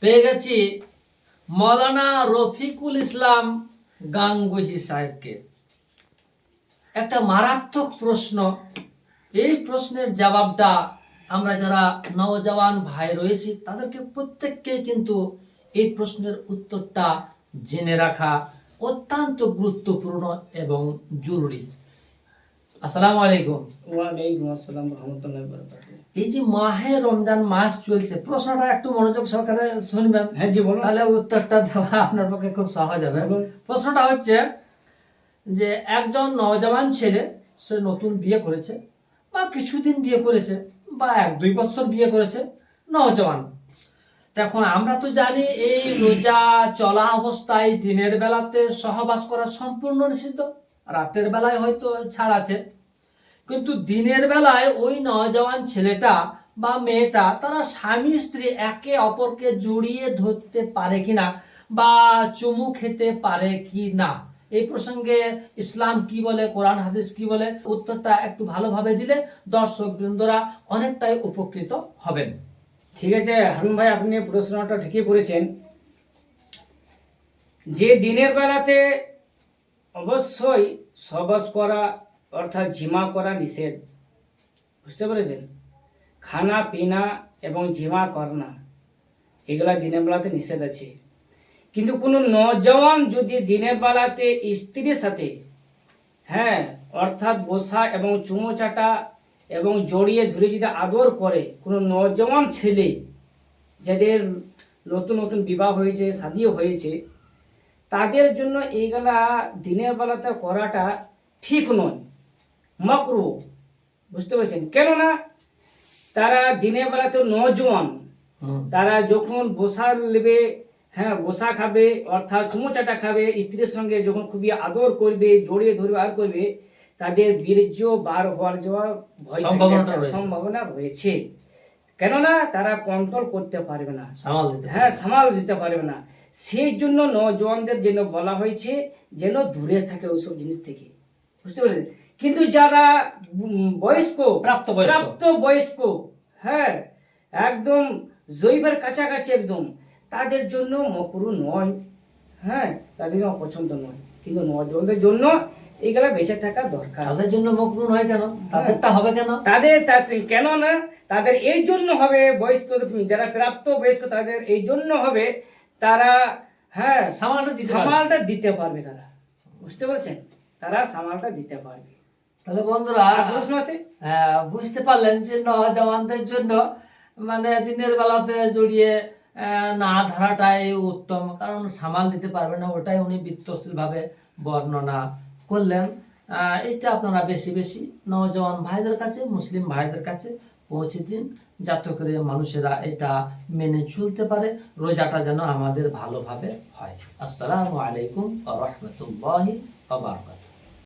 পেয়ে গেছি মৌলানা রফিকুল ইসলাম গাঙ্গুহি সাহেবকে। একটা মারাত্মক প্রশ্ন। এই প্রশ্নের জবাবটা আমরা যারা নওজওয়ান ভাই রয়েছি তাদেরকে প্রত্যেককে কিন্তু এই প্রশ্নের উত্তরটা জেনে রাখা অত্যন্ত গুরুত্বপূর্ণ এবং জরুরি। আসসালামু আলাইকুম। ওয়ালাইকুম আসসালাম রাহমাতুল্লাহি ওয়া বারাকাতুহু। এই যে মাহে রমজান মাস চলছে, প্রশ্নটা একটু মনোযোগ সহকারে শুনবেন। হ্যাঁ জি বলুন। তাহলে উত্তরটা দেওয়া আপনার পক্ষে খুব সহজ হবে। প্রশ্নটা হচ্ছে যে একজন নওজওয়ান ছেলে, সে নতুন বিয়ে করেছে বা কিছুদিন বিয়ে করেছে বা 1-2 বছর বিয়ে করেছে, নওজওয়ান। এখন আমরা তো জানি এই রোজা চলা অবস্থায় দিনের বেলাতে সহবাস করা সম্পূর্ণ নিষিদ্ধ, রাতের বেলায় হয়তো ছাড় আছে। কিন্তু দিনের বেলায় ওই নওজওয়ান ছেলেটা বা মেয়েটা তারা স্বামী স্ত্রী একে অপরকে জড়িয়ে ধরতে পারে কিনা বা চুমু খেতে পারে কি না, এই প্রসঙ্গে ইসলাম কি বলে, কোরআন হাদিস কি বলে, উত্তরটা একটু ভালোভাবে দিলে দর্শক বৃন্দরা অনেকটাই উপকৃত হবেন। ঠিক আছে হারুন ভাই, আপনি প্রশ্নটা ঠিকই করেছেন। যে দিনের বেলাতে অবশ্যই সহবাস করা অর্থাৎ জিমা করা নিষেধ, বুঝতে পেরেছেন? খানা পিনা এবং জিমা করনা এগুলা দিনের বেলাতে নিষেধ আছে। কিন্তু কোনো নওজওয়ান যদি দিনের বেলাতে স্ত্রীর সাথে অর্থাৎ বসা এবং চুমো চাটা এবং জড়িয়ে ধরে যদি আদর করে, কোনো নওজওয়ান ছেলে যাদের নতুন নতুন বিবাহ হয়েছে, শাদিও হয়েছে, তাদের জন্য এইগুলা দিনের বেলাতে করাটা ঠিক নয়, মাকরুহ। বুঝতে পারছেন? কেননা তারা দিনের বেলাতে নওজওয়ান, তারা যখন বসা নেবে, বসা খাবে অর্থাৎ চুমোচাটা খাবে, স্ত্রীর সঙ্গে যখন খুবই আদর করবে, জড়িয়ে ধরবে আর করবে, তাদের বীর্য বার হওয়ার যাওয়ার সম্ভাবনা রয়েছে। কেননা তারা কন্ট্রোল করতে পারবে না, সামাল দিতে পারবে না। সেই জন্য নওজওয়ানদের যেন বলা হয়েছে যেন দূরে থাকে ওইসব জিনিস থেকে, বুঝতে পারলেন? কিন্তু যারা বয়স্ক, প্রাপ্ত বয়স্ক, একদম জৈবের কাছাকাছি একদম, তাদের জন্য মকরুহ নয়, তাদের জন্য পছন্দ নয়। কিন্তু নওজওয়ানদের জন্য এইগুলা বেঁচে থাকা দরকার। তাদের জন্য মকরুহ নয় কেন? তাদেরটা হবে কেন? তাদের কেন না, তাদের এই জন্য হবে, বয়স্ক যারা প্রাপ্ত বয়স্ক তাদের এই জন্য হবে, তারা সামালটা দিতে পারবে। তারা, বুঝতে পারছেন, তারা সামালটা দিতে পারবে। তাহলে বন্ধুরা প্রশ্ন আছে, বুঝতে পারলেন যে নওজওয়ানদের জন্য মানে দিনের বেলাতে জড়িয়ে না ধরাটাই উত্তম, কারণ সামাল দিতে পারবে না, ওটাই উনি বৃত্তশীল ভাবে বর্ণনা করলেন। এটা আপনারা বেশি বেশি নওজওয়ান ভাইদের কাছে, মুসলিম ভাইদের কাছে পৌঁছে দিন, যাতে করে মানুষেরা এটা মেনে চলতে পারে, রোজাটা যেন আমাদের ভালোভাবে হয়। আসসালামু আলাইকুম ওয়া রাহমাতুল্লাহি ওয়া বারাকাতুহু।